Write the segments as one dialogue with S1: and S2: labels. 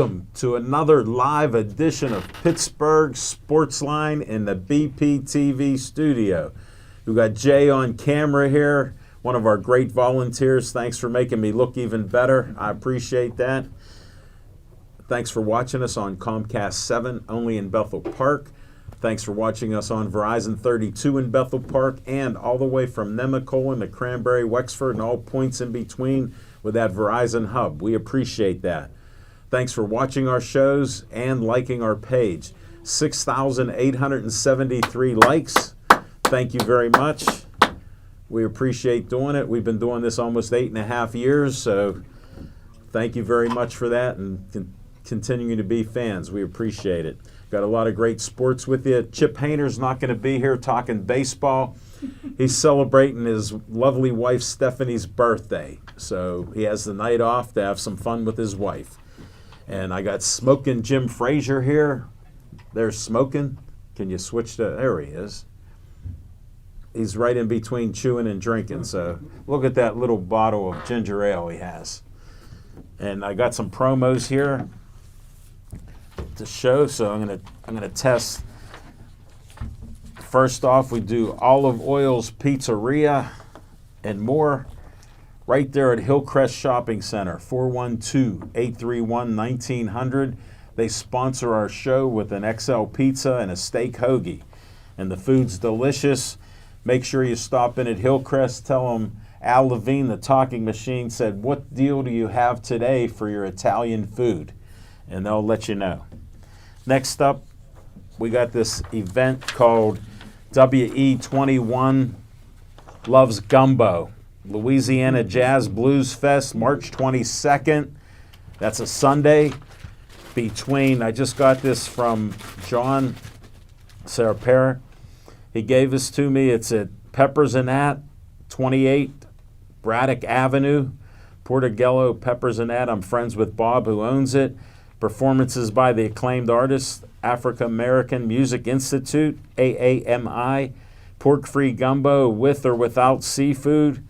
S1: welcome to another live edition of Pittsburgh Sportsline in the BPTV studio. We've got Jay on camera here, one of our great volunteers. Thanks for making me look even better. I appreciate that. Thanks for watching us on Comcast 7, only in Bethel Park. Thanks for watching us on Verizon 32 in Bethel Park and all the way from Nemacolin to Cranberry, Wexford, and all points in between with that Verizon hub. We appreciate that. Thanks for watching our shows and liking our page. 6,873 likes. Thank you very much. We appreciate doing it. We've been doing this almost 8.5 years, so thank you very much for that and continuing to be fans. We appreciate it. Got a lot of great sports with you. Chip Hayner's not going to be here talking baseball. He's celebrating his lovely wife Stephanie's birthday, so he has the night off to have some fun with his wife. And I got Smoking Jim Frazier here. There's Smoking. Can you switch to, there he is. He's right in between chewing and drinking, so look at that little bottle of ginger ale he has. And I got some promos here to show, so I'm gonna test. First off, we do Olive Oil's Pizzeria and more right there at Hillcrest Shopping Center, 412-831-1900. They sponsor our show with an XL pizza and a steak hoagie, and the food's delicious. Make sure you stop in at Hillcrest. Tell them Al Levine, the talking machine, said, "What deal do you have today for your Italian food?" And they'll let you know. Next up, we got this event called WE21 Loves Gumbo, Louisiana Jazz Blues Fest, March 22nd. That's a Sunday. I just got this from John Serapera. He gave this to me. It's at Peppers and At, 28 Braddock Avenue, Portogello, Peppers and At. I'm friends with Bob, who owns it. Performances by the acclaimed artist, African American Music Institute, AAMI, pork-free gumbo with or without seafood,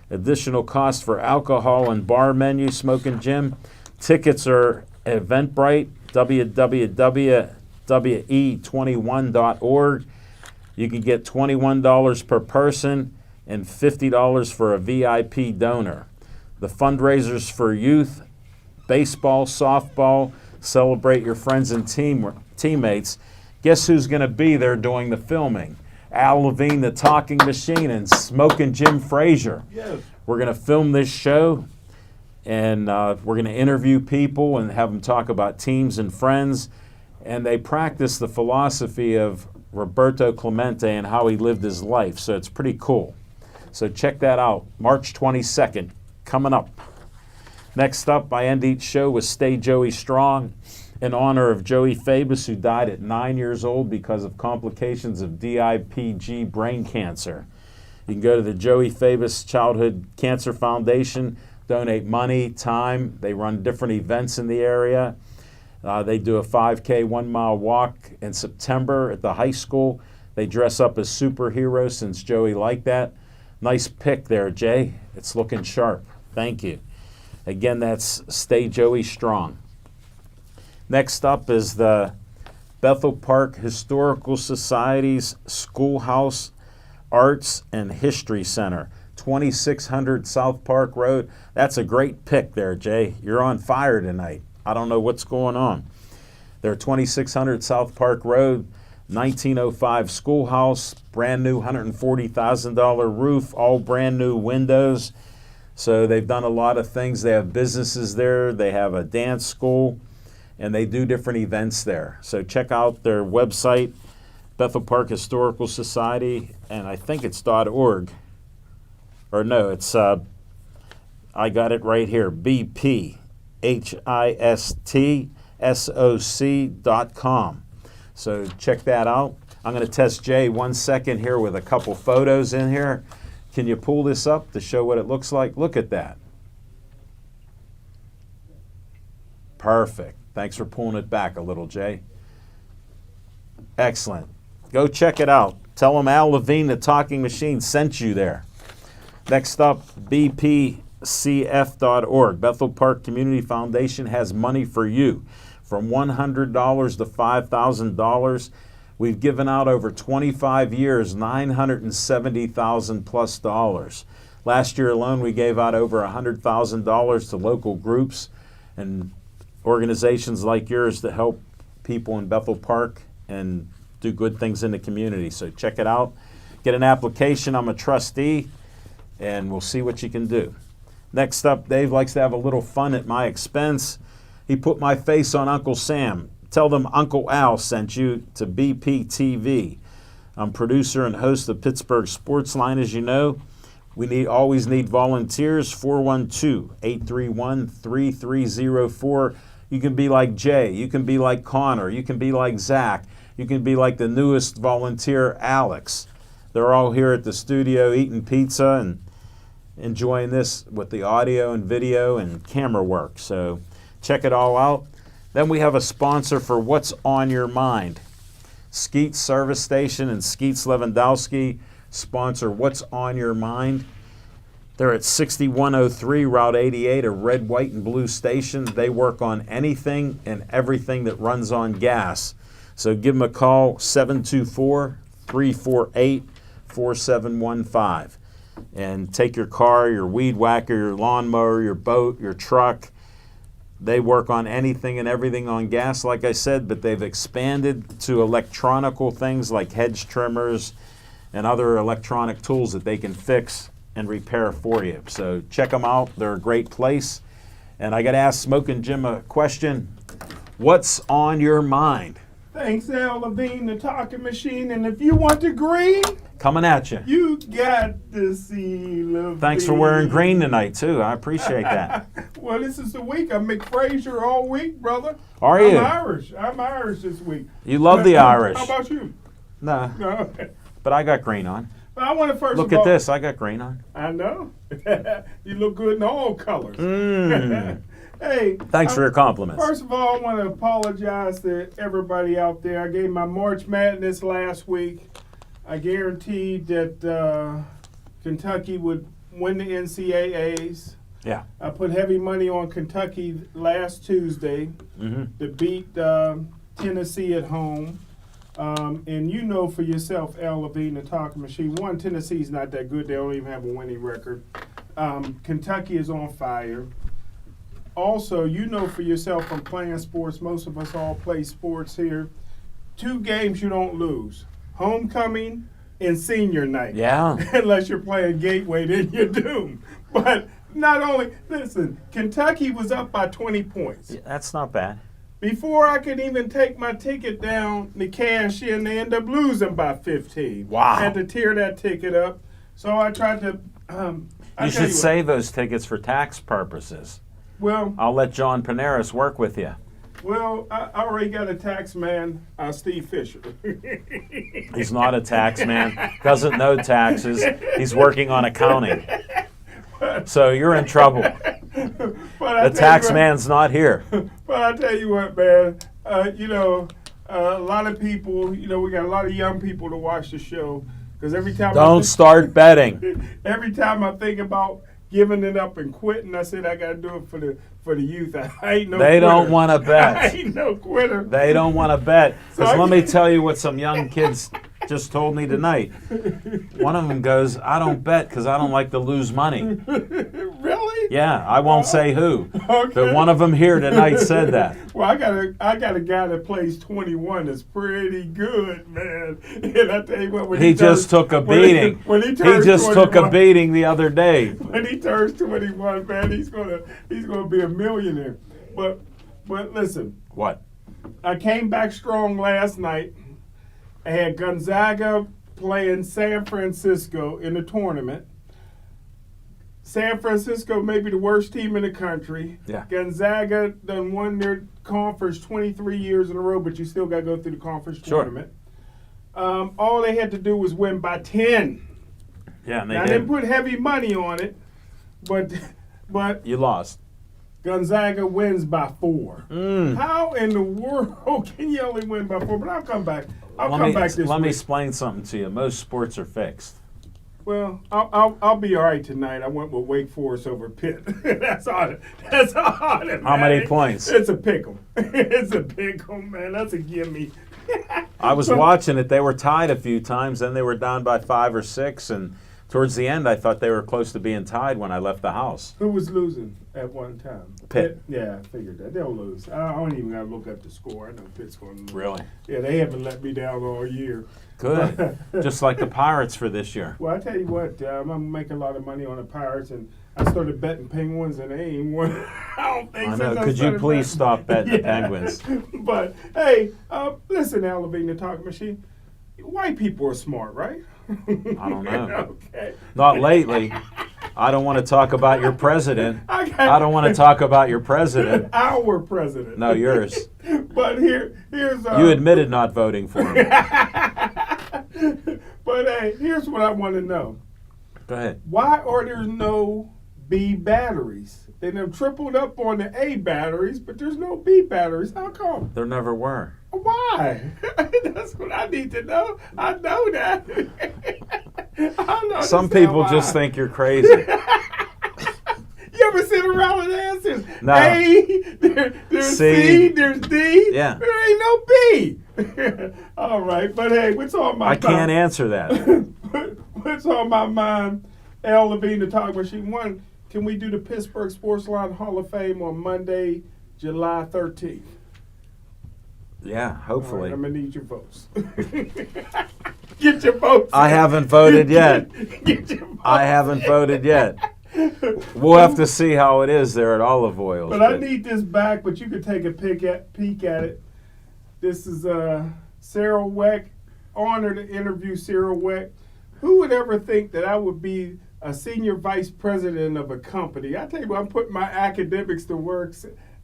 S1: additional cost for alcohol and bar menu, Smoking Jim. Tickets are at Eventbrite, www.we21.org. You can get $21 per person and $50 for a VIP donor. The fundraisers for youth, baseball, softball, celebrate your friends and teammates. Guess who's going to be there doing the filming? Al Levine, the talking machine, and Smoking Jim Frazier.
S2: Yes.
S1: We're going to film this show, and we're going to interview people and have them talk about teams and friends. And they practice the philosophy of Roberto Clemente and how he lived his life. So it's pretty cool. So check that out. March 22nd, coming up. Next up, I end each show with Stay Joey Strong in honor of Joey Fabus, who died at 9 years old because of complications of DIPG brain cancer. You can go to the Joey Fabus Childhood Cancer Foundation, donate money, time. They run different events in the area. They do a 5K 1-mile walk in September at the high school. They dress up as superheroes since Joey liked that. Nice pick there, Jay. It's looking sharp. Thank you. Again, that's Stay Joey Strong. Next up is the Bethel Park Historical Society's Schoolhouse Arts and History Center, 2600 South Park Road. That's a great pick there, Jay. You're on fire tonight. I don't know what's going on. They're 2600 South Park Road, 1905 schoolhouse, brand new $140,000 roof, all brand new windows. So they've done a lot of things. They have businesses there. They have a dance school, and they do different events there. So check out their website, Bethel Park Historical Society, and I think it's .org. Or no, it's, I got it right here, bphistsoc.com. So check that out. I'm going to test Jay 1 second here with a couple photos in here. Can you pull this up to show what it looks like? Look at that. Perfect. Thanks for pulling it back a little, Jay. Excellent. Go check it out. Tell them Al Levine, the talking machine, sent you there. Next up, bpcf.org. Bethel Park Community Foundation has money for you. from $100 to $5,000. We've given out over 25 years, $970,000 plus dollars. Last year alone, we gave out over $100,000 to local groups and organizations like yours to help people in Bethel Park and do good things in the community. So check it out. Get an application. I'm a trustee, and we'll see what you can do. Next up, Dave likes to have a little fun at my expense. He put my face on Uncle Sam. Tell them Uncle Al sent you to BPTV. I'm producer and host of Pittsburgh Sportsline, as you know. We always need volunteers, 412-831-3304. You can be like Jay. You can be like Connor. You can be like Zach. You can be like the newest volunteer, Alex. They're all here at the studio eating pizza and enjoying this with the audio and video and camera work. So check it all out. Then we have a sponsor for What's on Your Mind. Skeets Service Station and Skeets Lewandowski sponsor What's on Your Mind. They're at 6103 Route 88, a red, white, and blue station. They work on anything and everything that runs on gas. So give them a call, 724-348-4715. And take your car, your weed whacker, your lawnmower, your boat, your truck. They work on anything and everything on gas, like I said, but they've expanded to electronical things like hedge trimmers and other electronic tools that they can fix and repair for you. So check them out. They're a great place. And I got to ask Smokin' Jim a question. What's on your mind?
S2: Thanks, Al Levine, the talking machine. And if you want the green,
S1: coming at you.
S2: You got to see Levine.
S1: Thanks for wearing green tonight, too. I appreciate that.
S2: Well, this is the week. I'm McFrazier all week, brother.
S1: Are you?
S2: I'm Irish this week.
S1: You love the Irish.
S2: How about you?
S1: No.
S2: No.
S1: But I got green on.
S2: But I want to first
S1: look at this. I got green on.
S2: I know. You look good in all colors. Hey.
S1: Thanks for your compliments.
S2: First of all, I want to apologize to everybody out there. I gave my March Madness last week. I guaranteed that Kentucky would win the NCAAs.
S1: Yeah.
S2: I put heavy money on Kentucky last Tuesday to beat Tennessee at home. And you know for yourself, Al Levine, the talking machine, one, Tennessee's not that good. They don't even have a winning record. Kentucky is on fire. Also, you know for yourself from playing sports, most of us all play sports here, 2 games you don't lose. Homecoming and senior night.
S1: Yeah.
S2: Unless you're playing Gateway, then you're doomed. But not only, listen, Kentucky was up by 20 points.
S1: Yeah, that's not bad.
S2: Before I could even take my ticket down to cash in, they end up losing by 15.
S1: Wow.
S2: I had to tear that ticket up. So I tried to...
S1: you should save those tickets for tax purposes.
S2: Well,
S1: I'll let John Panaris work with you.
S2: Well, I already got a tax man, Steve Fisher.
S1: He's not a tax man, doesn't know taxes. He's working on accounting. So you're in trouble. The tax man's not here.
S2: But I tell you what, man, a lot of people, we got a lot of young people to watch the show. Because every time
S1: Don't start betting.
S2: Every time I think about giving it up and quitting, I said I got to do it for the youth. I ain't no
S1: They
S2: quitter.
S1: don't want to bet.
S2: I ain't no quitter.
S1: They don't want to bet. Because let me tell you what some young kids just told me tonight. One of them goes, I don't bet because I don't like to lose money.
S2: Really?
S1: Yeah, I won't say who.
S2: Okay.
S1: But one of them here tonight said that.
S2: Well, I got a guy that plays 21 that's pretty good, man. And I tell you what, when
S1: he just took a beating. He just took a beating the other day.
S2: When he turns 21, man, he's gonna be a millionaire. But listen.
S1: What?
S2: I came back strong last night. I had Gonzaga playing San Francisco in the tournament. San Francisco may be the worst team in the country.
S1: Yeah.
S2: Gonzaga done won their conference 23 years in a row, but you still got to go through the conference tournament. All they had to do was win by 10.
S1: Yeah, and
S2: I didn't put heavy money on it, but
S1: you lost.
S2: Gonzaga wins by 4. How in the world can you only win by 4? But I'll come back. I'll come back this week.
S1: Let me explain something to you. Most sports are fixed.
S2: Well, I'll be all right tonight. I went with Wake Forest over Pitt. That's all. That's all.
S1: How many points?
S2: It's a pick'em. It's a pick'em, man. That's a gimme.
S1: I was watching it. They were tied a few times, then they were down by 5 or 6, and towards the end, I thought they were close to being tied when I left the house.
S2: Who was losing at one time?
S1: Pitt.
S2: Yeah, I figured that. They'll lose. I don't even got to look up the score. I know Pitt's going to lose.
S1: Really?
S2: Yeah, they haven't let me down all year.
S1: Good. Just like the Pirates for this year.
S2: Well, I tell you what, I'm going to make a lot of money on the Pirates, and I started betting Penguins, and they ain't won. I don't think so.
S1: I know. Could you please stop betting the Penguins?
S2: But, hey, listen, Al Levine, the talk machine. White people are smart, right?
S1: I don't know.
S2: Okay.
S1: Not lately. I don't want to talk about your president. I don't want to talk about your president.
S2: Our president.
S1: No, yours.
S2: But here's
S1: you admitted not voting for him.
S2: But hey, here's what I want to know.
S1: Go ahead.
S2: Why are there no B batteries? They have tripled up on the A batteries, but there's no B batteries. How come?
S1: There never were.
S2: Why? That's what I need to know. I know that. I know
S1: Some people just think you're crazy.
S2: You ever sit around with answers?
S1: No.
S2: A, there's C, there's D.
S1: Yeah.
S2: There ain't no B. All right, but hey, what's on my mind?
S1: I can't answer that.
S2: What's on my mind? Al Levine, the talk machine. One, can we do the Pittsburgh Sportsline Hall of Fame on Monday, July 13th?
S1: Yeah, hopefully.
S2: Right, I'm going to need your votes. Get your votes.
S1: I haven't voted yet.
S2: Get your votes.
S1: I haven't voted yet. We'll have to see how it is there at Olive Oils.
S2: But I need this back, but you can take a peek at it. This is Cyril Weck. Honor to interview Cyril Weck. Who would ever think that I would be a senior vice president of a company? I tell you what, I'm putting my academics to work.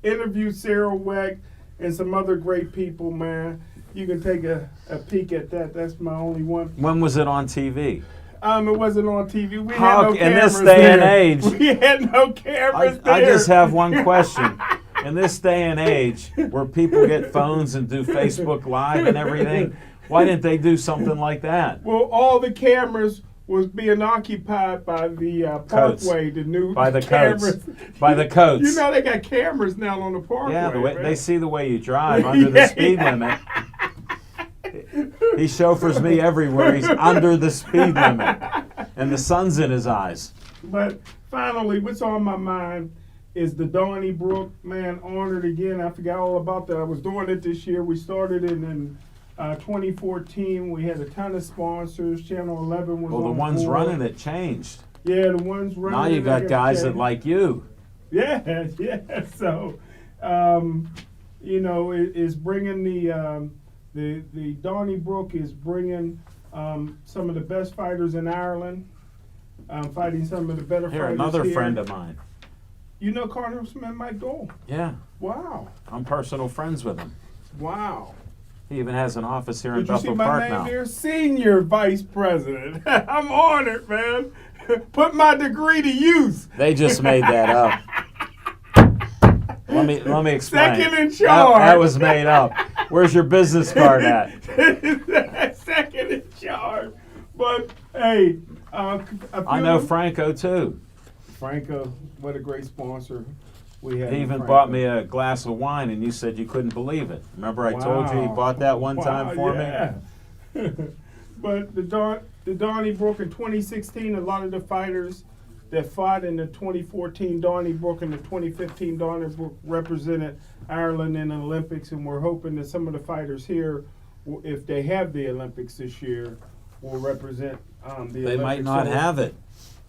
S2: Interview Cyril Weck and some other great people, man. You can take a peek at that. That's my only one.
S1: When was it on TV?
S2: It wasn't on TV. We had no cameras
S1: in this day and age.
S2: We had no cameras there.
S1: I just have one question. In this day and age, where people get phones and do Facebook Live and everything, why didn't they do something like that?
S2: Well, all the cameras was being occupied by the Parkway, the new
S1: by the
S2: cameras.
S1: coats. By the coats.
S2: You know they got cameras now on the Parkway.
S1: Yeah,
S2: right?
S1: they see the way you drive under the speed limit. He chauffeurs me everywhere. He's under the speed limit. And the sun's in his eyes.
S2: But finally, what's on my mind is the Donnybrook, man, honored again. I forgot all about that. I was doing it this year. We started it in 2014. We had a ton of sponsors. Channel 11 was on
S1: the ones
S2: board.
S1: running it changed.
S2: Yeah, the ones running
S1: now you
S2: it,
S1: got guys that like you.
S2: Yeah, yeah. So, you know, it's bringing the Donnybrook is bringing some of the best fighters in Ireland, fighting some of the better fighters here.
S1: Another friend of mine.
S2: You know Congressman Mike Dole?
S1: Yeah.
S2: Wow.
S1: I'm personal friends with him.
S2: Wow.
S1: He even has an office here in
S2: Did you see
S1: Bethel
S2: my
S1: Park
S2: name
S1: now.
S2: there? Senior Vice President. I'm honored, man. Put my degree to use.
S1: They just made that up. Let me explain.
S2: Second in charge.
S1: That was made up. Where's your business card at?
S2: Second in charge. But hey,
S1: I know Franco too.
S2: Franco, what a great sponsor we had.
S1: He even bought me a glass of wine, and you said you couldn't believe it. Remember, I told you he bought that one time for me.
S2: But the Donnybrook in 2016, a lot of the fighters that fought in the 2014 Donnybrook and the 2015 Donnybrook represented Ireland in the Olympics, and we're hoping that some of the fighters here, if they have the Olympics this year, will represent the Olympics.
S1: They might not have it.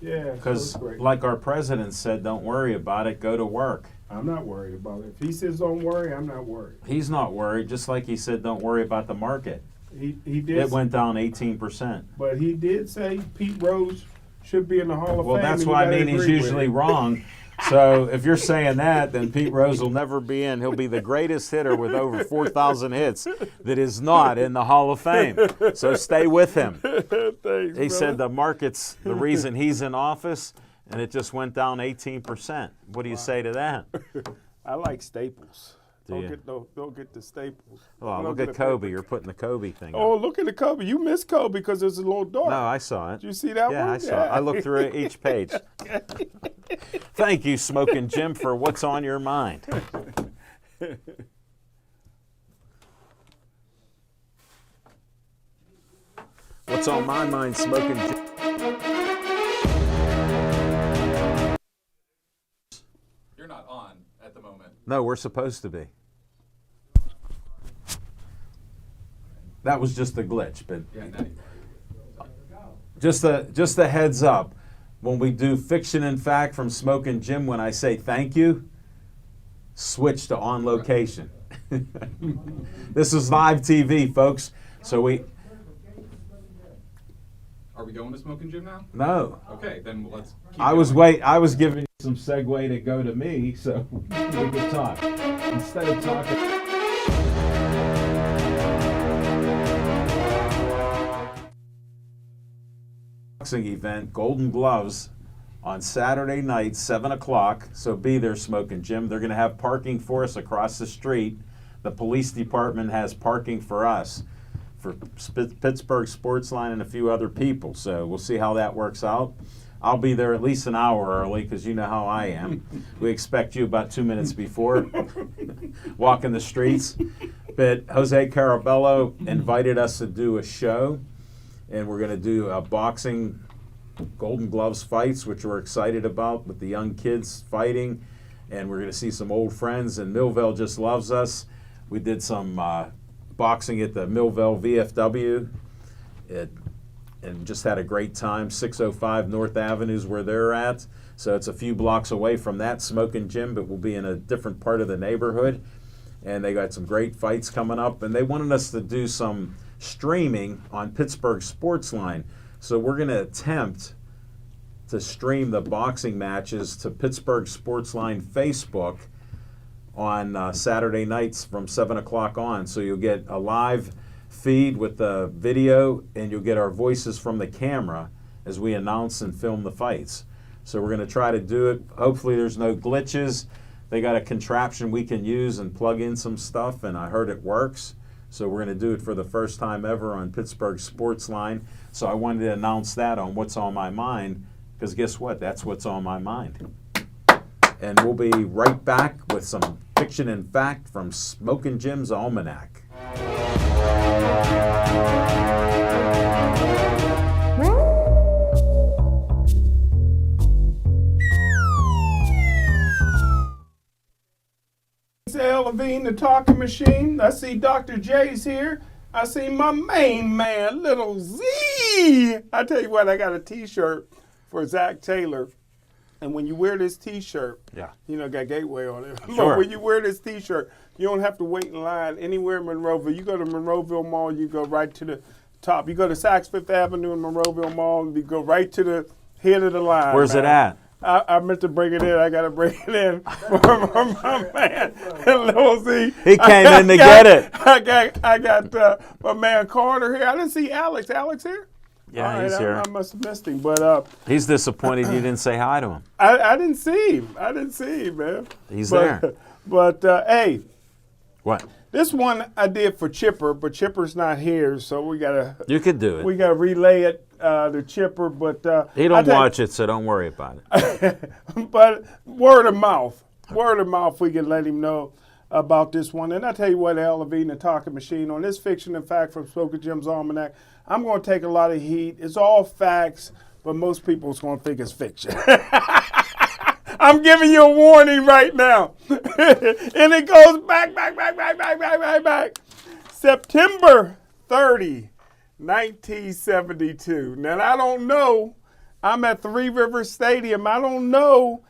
S2: Yeah,
S1: because like our president said, don't worry about it, go to work.
S2: I'm not worried about it. If he says don't worry, I'm not worried.
S1: He's not worried, just like he said don't worry about the market.
S2: He did.
S1: It went down 18%.
S2: But he did say Pete Rose should be in the Hall of Fame.
S1: Well, that's why I mean he's usually wrong. So if you're saying that, then Pete Rose will never be in. He'll be the greatest hitter with over 4,000 hits that is not in the Hall of Fame. So stay with him.
S2: Thanks,
S1: he said the market's the reason he's in office, and it just went down 18%. What do you say to that?
S2: I like staples. Don't get the staples.
S1: Oh, look at Kobe. You're putting the Kobe thing
S2: Oh,
S1: up.
S2: look at the Kobe. You missed Kobe because it's a little dark.
S1: No, I saw it.
S2: Did you see that one?
S1: Yeah, I saw it. I looked through each page. Thank you, Smoking Jim, for what's on your mind. What's on my mind, Smoking Jim?
S3: You're not on at the moment.
S1: No, we're supposed to be. That was just a glitch, but
S3: Yeah, now you
S1: just a heads up. When we do Fiction and Fact from Smoking Jim, when I say thank you, switch to on location. This is live TV, folks. So
S3: Are we going to Smoking Jim now?
S1: no.
S3: Okay, then let's keep
S1: I was
S3: going.
S1: I was giving you some segue to go to me, so we could talk instead of talking. Boxing event, Golden Gloves, on Saturday night, 7 o'clock. So be there, Smoking Jim. They're going to have parking for us across the street. The police department has parking for us, for Pittsburgh Sportsline and a few other people. So we'll see how that works out. I'll be there at least an hour early because you know how I am. We expect you about 2 minutes before, walking the streets. But Jose Carabello invited us to do a show, and we're going to do a boxing Golden Gloves fights, which we're excited about, with the young kids fighting. And we're going to see some old friends, and Millville just loves us. We did some boxing at the Millville VFW. And just had a great time. 605 North Avenue is where they're at. So it's a few blocks away from that Smoking Jim, but we'll be in a different part of the neighborhood. And they got some great fights coming up. And they wanted us to do some streaming on Pittsburgh Sportsline. So we're going to attempt to stream the boxing matches to Pittsburgh Sportsline Facebook on Saturday nights from 7 o'clock on. So you'll get a live feed with the video, and you'll get our voices from the camera as we announce and film the fights. So we're going to try to do it. Hopefully there's no glitches. They got a contraption we can use and plug in some stuff, and I heard it works. So we're going to do it for the first time ever on Pittsburgh Sportsline. So I wanted to announce that on What's on My Mind, because guess what? That's what's on my mind. And we'll be right back with some Fiction and Fact from Smoking Jim's Almanac.
S2: Al Levine, the talking machine. I see Dr. J's here. I see my main man, Little Z. I tell you what, I got a T-shirt for Zach Taylor. And when you wear this T-shirt, you know, got Gateway on it.
S1: Sure.
S2: But when you wear this T-shirt, you don't have to wait in line anywhere in Monroeville. You go to Monroeville Mall, you go right to the top. You go to Saks Fifth Avenue in Monroeville Mall, and you go right to the head of the line.
S1: Where's it at?
S2: I meant to bring it in. I got to bring it in for my man, Lil Z.
S1: He came in to get it.
S2: I got my man Carter here. I didn't see Alex. Alex here?
S1: Yeah,
S2: All
S1: he's
S2: right,
S1: here.
S2: I must have missed him, but
S1: He's disappointed you didn't say hi to him.
S2: I didn't see him. I didn't see him, man.
S1: He's there.
S2: But hey,
S1: What?
S2: this one I did for Chipper, but Chipper's not here, so we gotta
S1: You could do it.
S2: relay it to Chipper. But
S1: He don't watch it, so don't worry about it.
S2: But word of mouth, we can let him know about this one. And I tell you what, Al Levine, the talking machine, on this Fiction and Fact from Smoking Jim's Almanac, I'm going to take a lot of heat. It's all facts, but most people's going to think it's fiction. I'm giving you a warning right now. And it goes back. September 30, 1972. Now, I don't know. I'm at Three Rivers Stadium. I don't know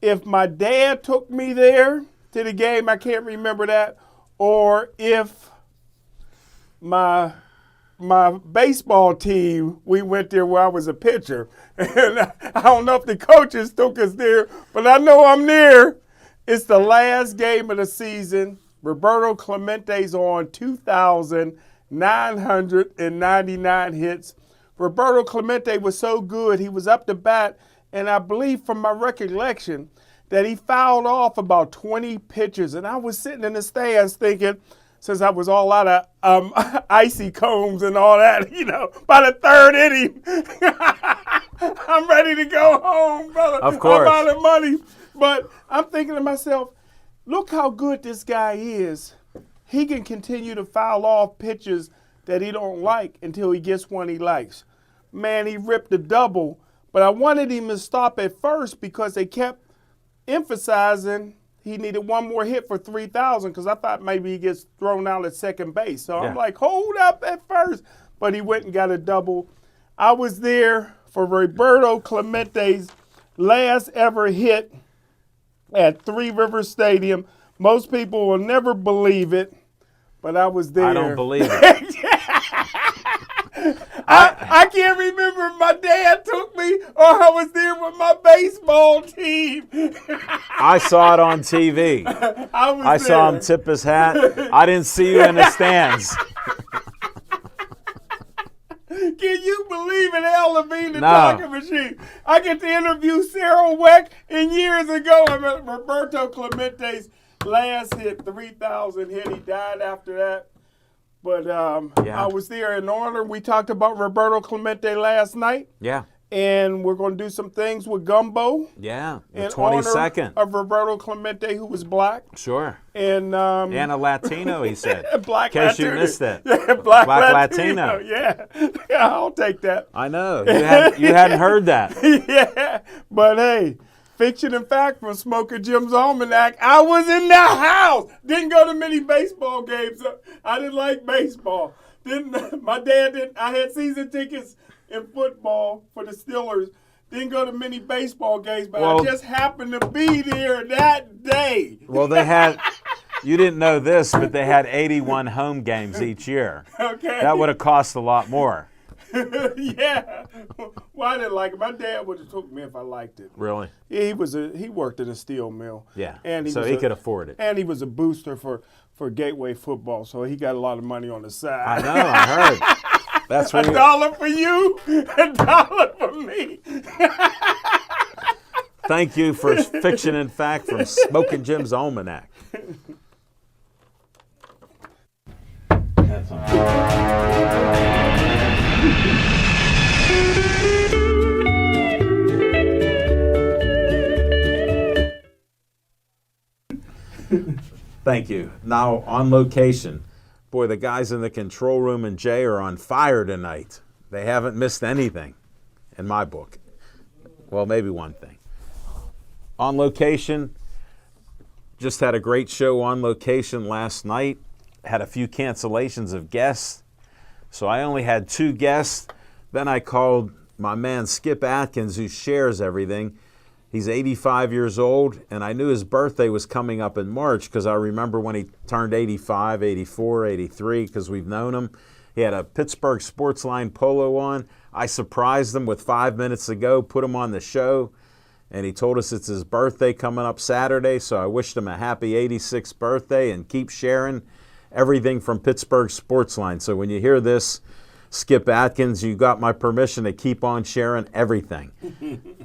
S2: if my dad took me there to the game. I can't remember that. Or if my baseball team, we went there where I was a pitcher. And I don't know if the coaches took us there, but I know I'm there. It's the last game of the season. Roberto Clemente's on 2,999 hits. Roberto Clemente was so good, he was up to bat, and I believe from my recollection, that he fouled off about 20 pitches. And I was sitting in the stands thinking, since I was all out of icy combs and all that, by the third inning, I'm ready to go home, brother.
S1: Of course.
S2: I'm out of money. But I'm thinking to myself, look how good this guy is. He can continue to foul off pitches that he don't like until he gets one he likes. Man, he ripped a double, but I wanted him to stop at first because they kept emphasizing he needed one more hit for 3,000 because I thought maybe he gets thrown out at second base. So I'm like, hold up at first. But he went and got a double. I was there for Roberto Clemente's last ever hit at Three Rivers Stadium. Most people will never believe it, but I was there.
S1: I don't believe it.
S2: I can't remember if my dad took me or I was there with my baseball team.
S1: I saw it on TV. I saw him tip his hat. I didn't see you in the stands.
S2: Can you believe it, Al Levine, the talking machine? I get to interview Sarah Weck, and years ago, I'm at Roberto Clemente's last hit, 3,000 hit. He died after that. But I was there in honor. We talked about Roberto Clemente last night.
S1: Yeah.
S2: And we're going to do some things with gumbo.
S1: Yeah, the
S2: in
S1: 22nd.
S2: honor of Roberto Clemente, who was black.
S1: Sure.
S2: And
S1: a Latino, he said.
S2: Black
S1: In case
S2: Latino.
S1: you missed it.
S2: Yeah, black
S1: Latino.
S2: Yeah. I'll take that.
S1: I know. You hadn't heard that.
S2: Yeah. But hey, fiction and fact from Smoker Jim's Almanac. I was in the house. Didn't go to many baseball games. I didn't like baseball. My dad didn't. I had season tickets in football for the Steelers. Didn't go to many baseball games, but I just happened to be there that day.
S1: Well, they had, you didn't know this, but they had 81 home games each year.
S2: Okay.
S1: That would have cost a lot more.
S2: Yeah. Well, I didn't like it. My dad would have took me if I liked it.
S1: Really?
S2: Yeah, he worked at a steel mill.
S1: Yeah.
S2: And
S1: he could afford it.
S2: And he was a booster for Gateway football, so he got a lot of money on the side.
S1: I know, I heard. That's
S2: $1 for you, $1 for me.
S1: Thank you for Fiction and Fact from Smoking Jim's Almanac. That's Thank you. Now, on location. Boy, the guys in the control room and Jay are on fire tonight. They haven't missed anything in my book. Well, maybe one thing. On location, just had a great show on location last night. Had a few cancellations of guests. So I only had 2 guests. Then I called my man Skip Atkins, who shares everything. He's 85 years old, and I knew his birthday was coming up in March because I remember when he turned 85, 84, 83, because we've known him. He had a Pittsburgh Sportsline polo on. I surprised him with 5 minutes to go, put him on the show, and he told us it's his birthday coming up Saturday, so I wished him a happy 86th birthday and keep sharing everything from Pittsburgh Sportsline. So when you hear this, Skip Atkins, you got my permission to keep on sharing everything.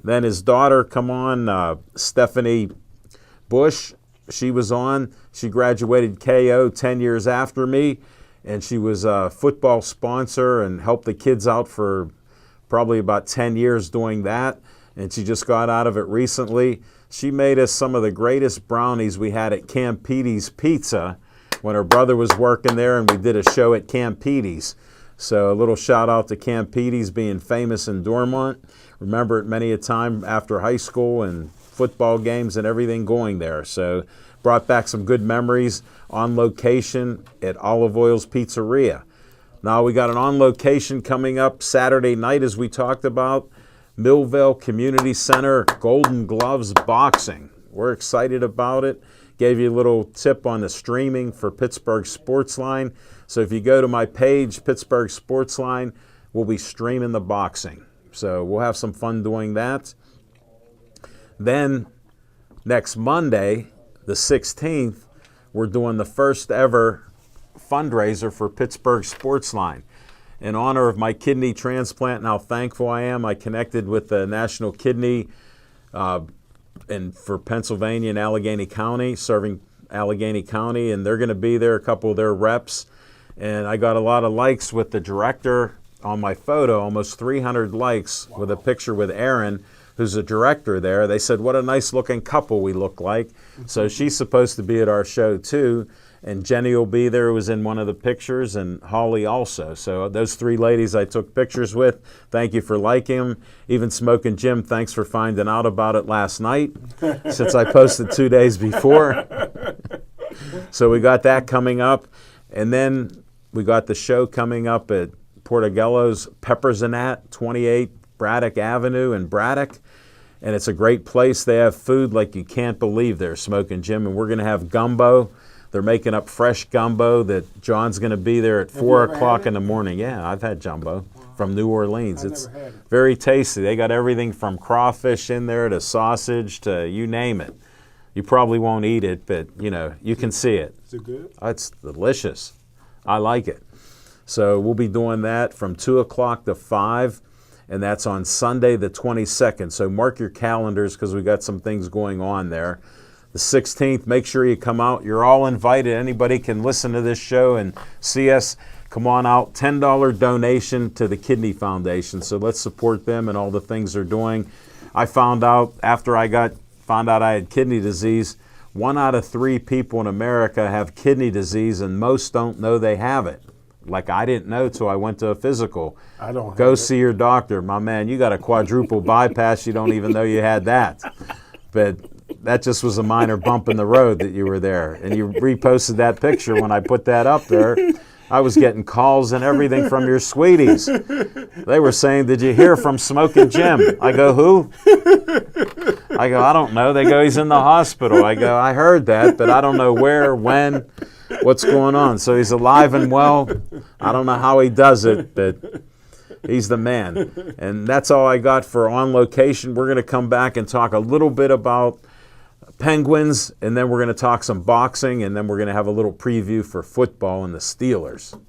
S1: Then his daughter come on, Stephanie Bush. She was on. She graduated KO 10 years after me, and she was a football sponsor and helped the kids out for probably about 10 years doing that, and she just got out of it recently. She made us some of the greatest brownies we had at Campides Pizza when her brother was working there, and we did a show at Campides. So a little shout out to Campides being famous in Dormont. Remember it many a time after high school and football games and everything going there. So brought back some good memories on location at Olive Oil's Pizzeria. Now we got an on location coming up Saturday night, as we talked about. Millvale Community Center, Golden Gloves Boxing. We're excited about it. Gave you a little tip on the streaming for Pittsburgh Sportsline. So if you go to my page, Pittsburgh Sportsline, we'll be streaming the boxing. So we'll have some fun doing that. Then next Monday, the 16th, we're doing the first ever fundraiser for Pittsburgh Sportsline. In honor of my kidney transplant and how thankful I am, I connected with the National Kidney and for Pennsylvania and Allegheny County, serving Allegheny County, and they're going to be there, a couple of their reps. And I got a lot of likes with the director on my photo, almost 300 likes with a picture with Erin, who's a director there. They said, what a nice looking couple we look like. So she's supposed to be at our show too. And Jenny will be there, who was in one of the pictures, and Holly also. So those 3 ladies I took pictures with, thank you for liking them. Even Smoking Jim, thanks for finding out about it last night, since I posted 2 days before. So we got that coming up. And then we got the show coming up at Portogello's Peppers and That, 28 Braddock Avenue in Braddock. And it's a great place. They have food like you can't believe there, Smoking Jim. And we're going to have gumbo. They're making up fresh gumbo that John's going to be there at 4 o'clock in the morning. Yeah, I've had jumbo from New Orleans. It's very tasty. They got everything from crawfish in there to sausage to you name it. You probably won't eat it, but, you know, you can see it.
S2: Is it good?
S1: It's delicious. I like it. So we'll be doing that from 2 o'clock to 5, and that's on Sunday the 22nd. So mark your calendars because we got some things going on there. The 16th, make sure you come out. You're all invited. Anybody can listen to this show and see us. Come on out. $10 donation to the Kidney Foundation. So let's support them and all the things they're doing. I found out after I found out I had kidney disease, 1 out of 3 people in America have kidney disease, and most don't know they have it. Like I didn't know till I went to a physical.
S2: I don't.
S1: Go see your doctor. My man, you got a quadruple bypass. You don't even know you had that. But that just was a minor bump in the road that you were there. And you reposted that picture when I put that up there. I was getting calls and everything from your sweeties. They were saying, did you hear from Smoking Jim? I go, who? I go, I don't know. They go, he's in the hospital. I go, I heard that, but I don't know where, when, what's going on. So he's alive and well. I don't know how he does it, but he's the man. And that's all I got for On Location. We're going to come back and talk a little bit about Penguins, and then we're going to talk some boxing, and then we're going to have a little preview for football and the Steelers.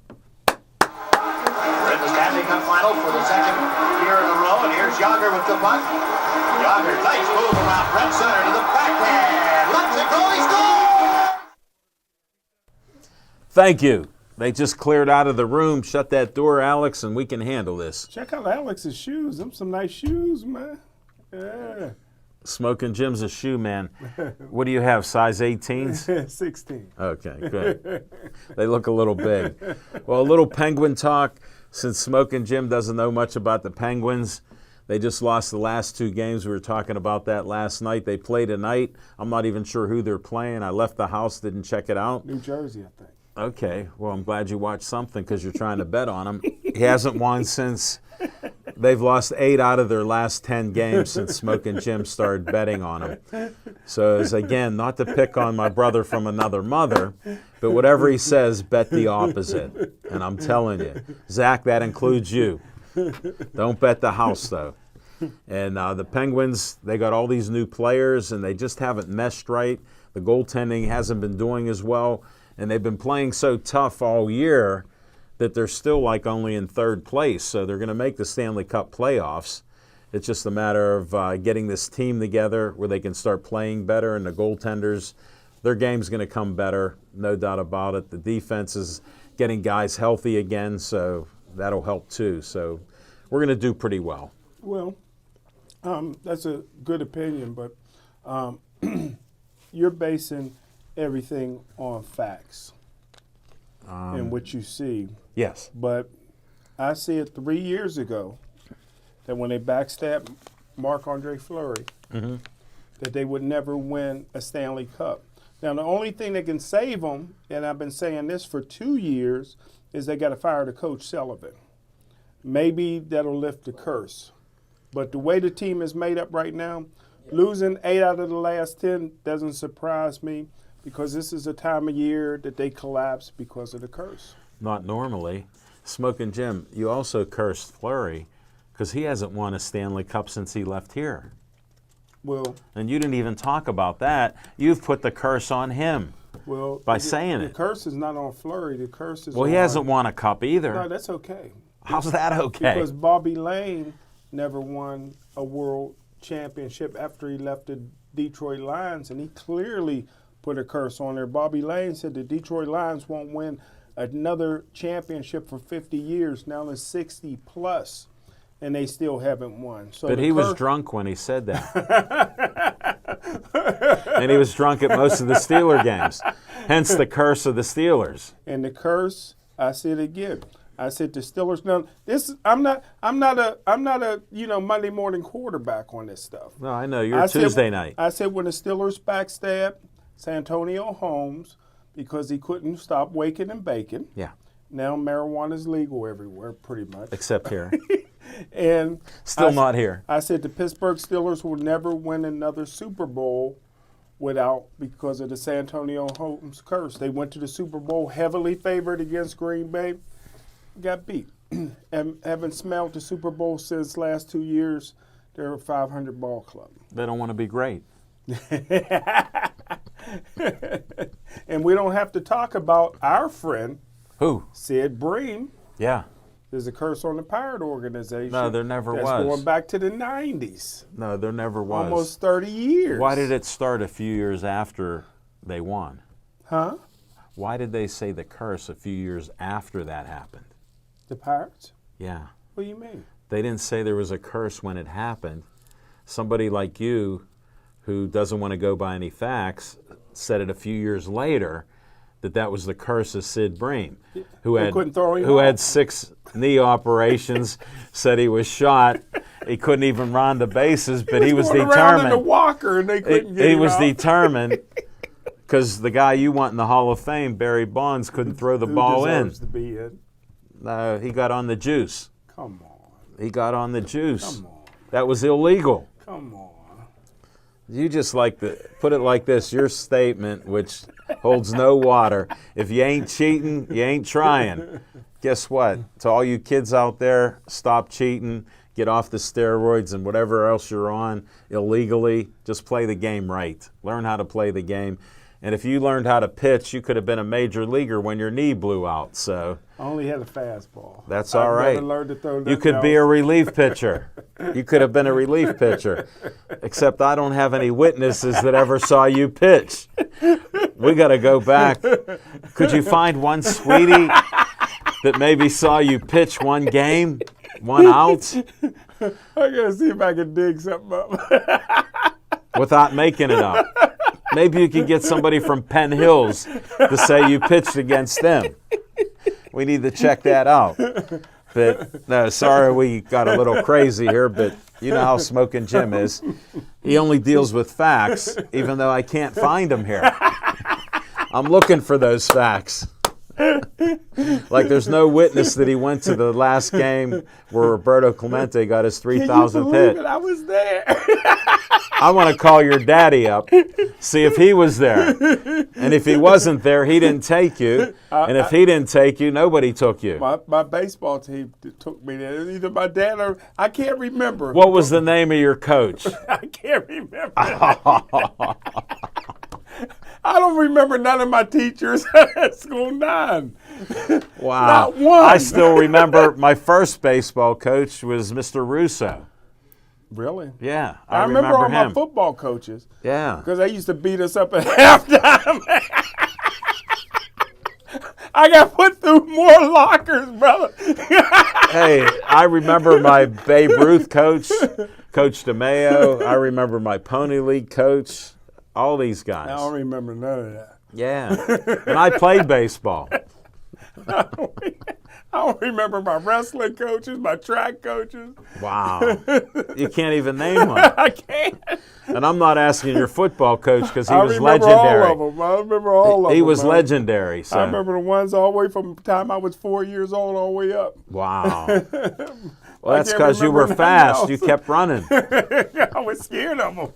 S4: We're in the Stanley Cup final for the second year in a row, and here's Yager with the puck. Yager, nice move around right center to the backhand. Let's it go, he scores!
S1: Thank you. They just cleared out of the room. Shut that door, Alex, and we can handle this.
S2: Check out Alex's shoes. Them some nice shoes, man. Yeah.
S1: Smoking Jim's a shoe man. What do you have, size 18s?
S2: 16.
S1: Okay, good. They look a little big. Well, a little Penguin talk. Since Smoking Jim doesn't know much about the Penguins, they just lost the last 2 games. We were talking about that last night. They play tonight. I'm not even sure who they're playing. I left the house, didn't check it out.
S2: New Jersey, I think.
S1: Okay, well, I'm glad you watched something because you're trying to bet on him. He hasn't won since they've lost 8 out of their last 10 games since Smoking Jim started betting on him. So, it's, again, not to pick on my brother from another mother, but whatever he says, bet the opposite. And I'm telling you, Zach, that includes you. Don't bet the house, though. And the Penguins, they got all these new players, and they just haven't meshed right. The goaltending hasn't been doing as well. And they've been playing so tough all year that they're still like only in 3rd place. So they're going to make the Stanley Cup playoffs. It's just a matter of getting this team together where they can start playing better. And the goaltenders, their game's going to come better, no doubt about it. The defense is getting guys healthy again, so that'll help too. So we're going to do pretty well.
S2: Well, that's a good opinion, but you're basing everything on facts and what you see.
S1: Yes.
S2: But I see it 3 years ago that when they backstabbed Marc-Andre Fleury, that they would never win a Stanley Cup. Now, the only thing that can save them, and I've been saying this for 2 years, is they got to fire the coach Sullivan. Maybe that'll lift the curse. But the way the team is made up right now, losing 8 out of the last 10 doesn't surprise me, because this is a time of year that they collapse because of the curse.
S1: Not normally. Smoking Jim, you also cursed Fleury because he hasn't won a Stanley Cup since he left here.
S2: Well,
S1: and you didn't even talk about that. You've put the curse on him by saying
S2: the
S1: it.
S2: The curse is not on Fleury. The curse is
S1: well, he hasn't won a cup either.
S2: No, that's okay.
S1: How's that okay?
S2: Because Bobby Lane never won a world championship after he left Detroit Lions, and he clearly put a curse on there. Bobby Lane said the Detroit Lions won't win another championship for 50 years. Now it's 60 plus, and they still haven't won. So
S1: But he was drunk when he said that. And he was drunk at most of the Steeler games. Hence the curse of the Steelers.
S2: And the curse, I said again. I said the Steelers. Now this, I'm not a Monday morning quarterback on this stuff.
S1: No, I know you're Tuesday night.
S2: I said when the Steelers backstabbed Santonio Holmes because he couldn't stop waking and baking.
S1: Yeah.
S2: Now marijuana is legal everywhere, pretty much.
S1: Except here.
S2: And
S1: Still not here.
S2: I said the Pittsburgh Steelers will never win another Super Bowl because of the Santonio Holmes curse. They went to the Super Bowl heavily favored against Green Bay, got beat. And haven't smelled the Super Bowl since last 2 years. They're a 500 ball club.
S1: They don't want to be great.
S2: And we don't have to talk about our friend,
S1: Who?
S2: Sid Bream.
S1: Yeah.
S2: There's a curse on the Pirate organization.
S1: No, there never
S2: that's
S1: was.
S2: going back to the 90s.
S1: No, there never was.
S2: Almost 30 years.
S1: Why did it start a few years after they won?
S2: Huh?
S1: Why did they say the curse a few years after that happened?
S2: The Pirates?
S1: Yeah.
S2: What do you mean?
S1: They didn't say there was a curse when it happened. Somebody like you, who doesn't want to go by any facts, said it a few years later that was the curse of Sid Bream, who had 6 knee operations, said he was shot. He couldn't even run the bases, but he was determined.
S2: Around in the walker and they couldn't get him
S1: He was
S2: out.
S1: determined because the guy you want in the Hall of Fame, Barry Bonds, couldn't throw the ball in.
S2: Who deserves to be in?
S1: No, he got on the juice.
S2: Come on.
S1: He got on the juice.
S2: Come on.
S1: That was illegal.
S2: Come on.
S1: You just like to put it like this, your statement, which holds no water. If you ain't cheating, you ain't trying. Guess what? To all you kids out there, stop cheating, get off the steroids and whatever else you're on illegally. Just play the game right. Learn how to play the game. And if you learned how to pitch, you could have been a major leaguer when your knee blew out. So
S2: I only had a fastball.
S1: that's all right.
S2: I never learned to throw
S1: You could be a relief pitcher. You could have been a relief pitcher. Except I don't have any witnesses that ever saw you pitch. We got to go back. Could you find one sweetie that maybe saw you pitch one game, one out,
S2: I gotta see if I can dig something up.
S1: without making it up? Maybe you could get somebody from Penn Hills to say you pitched against them. We need to check that out. But no, sorry we got a little crazy here, but you know how Smoking Jim is. He only deals with facts, even though I can't find them here. I'm looking for those facts. Like there's no witness that he went to the last game where Roberto Clemente got his 3,000th hit.
S2: I was there.
S1: I want to call your daddy up, see if he was there. And if he wasn't there, he didn't take you. And if he didn't take you, nobody took you.
S2: My baseball team took me there. Either my dad or I can't remember.
S1: What was the name of your coach?
S2: I can't remember. I don't remember none of my teachers at school 9.
S1: Wow.
S2: Not one.
S1: I still remember my first baseball coach was Mr. Russo.
S2: Really?
S1: Yeah,
S2: I remember all
S1: him.
S2: my football coaches.
S1: Yeah.
S2: Because they used to beat us up at halftime. I got put through more lockers, brother.
S1: Hey, I remember my Babe Ruth coach, Coach DeMayo. I remember my Pony League coach. All these guys.
S2: I don't remember none of that.
S1: Yeah. And I played baseball.
S2: I don't remember my wrestling coaches, my track coaches.
S1: Wow. You can't even name one.
S2: I can't.
S1: And I'm not asking your football coach because he
S2: I
S1: was
S2: remember
S1: legendary.
S2: all of them. I remember all of them.
S1: He was
S2: man.
S1: legendary. So.
S2: I remember the ones all the way from the time I was 4 years old all the way up.
S1: Wow. Well, that's
S2: can't
S1: because you were
S2: remember
S1: fast.
S2: nothing
S1: You
S2: else.
S1: kept running.
S2: I was scared of them.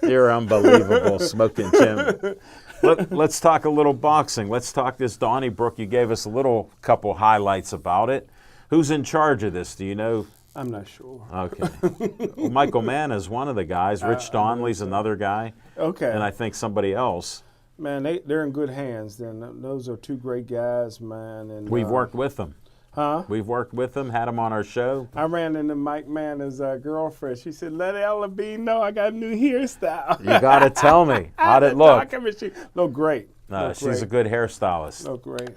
S1: You're unbelievable, Smoking Jim. Let's talk a little boxing. Let's talk this Donnybrook. You gave us a little couple highlights about it. Who's in charge of this? Do you know?
S2: I'm not sure.
S1: Okay. Well, Michael Mann is one of the guys. Rich Donnelly's another guy.
S2: Okay.
S1: And I think somebody else.
S2: Man, they're in good hands. Then those are two great guys, man. And
S1: We've worked with them.
S2: Huh?
S1: We've worked with him, had him on our show.
S2: I ran into Mike Manna's girlfriend. She said, "Let Ella B know I got a new hairstyle."
S1: You got to tell me. How'd it look?
S2: Look great.
S1: She's a good hairstylist.
S2: Look great.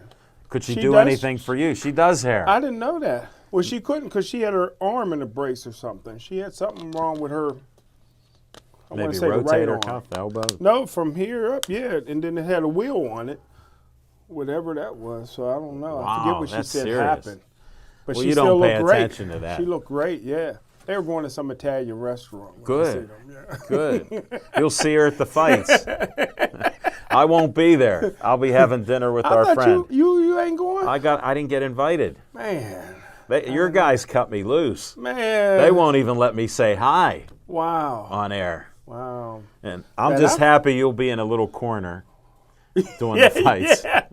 S1: Could she
S2: She
S1: do
S2: does-
S1: anything for you? She does hair.
S2: I didn't know that. Well, she couldn't because she had her arm in a brace or something. She had something wrong with her. I want
S1: Maybe
S2: to say the right
S1: rotator
S2: arm.
S1: cuff, elbow.
S2: No, from here up, yeah, and then it had a wheel on it, whatever that was. So I don't know. I
S1: Wow,
S2: forget what she
S1: that's
S2: said
S1: serious.
S2: happened. But
S1: Well,
S2: she
S1: you
S2: still
S1: don't pay
S2: looked great.
S1: attention to that.
S2: She looked great. Yeah, they were going to some Italian restaurant. when I
S1: Good.
S2: see them, yeah.
S1: Good. You'll see her at the fights. I won't be there. I'll be having dinner with
S2: I
S1: our
S2: thought
S1: friend.
S2: you ain't going.
S1: I didn't get invited.
S2: Man,
S1: Your guys cut me loose.
S2: man.
S1: They won't even let me say hi
S2: Wow.
S1: on air.
S2: Wow.
S1: And I'm
S2: Man,
S1: just
S2: I'm-
S1: happy you'll be in a little corner doing the fights.
S2: Yeah.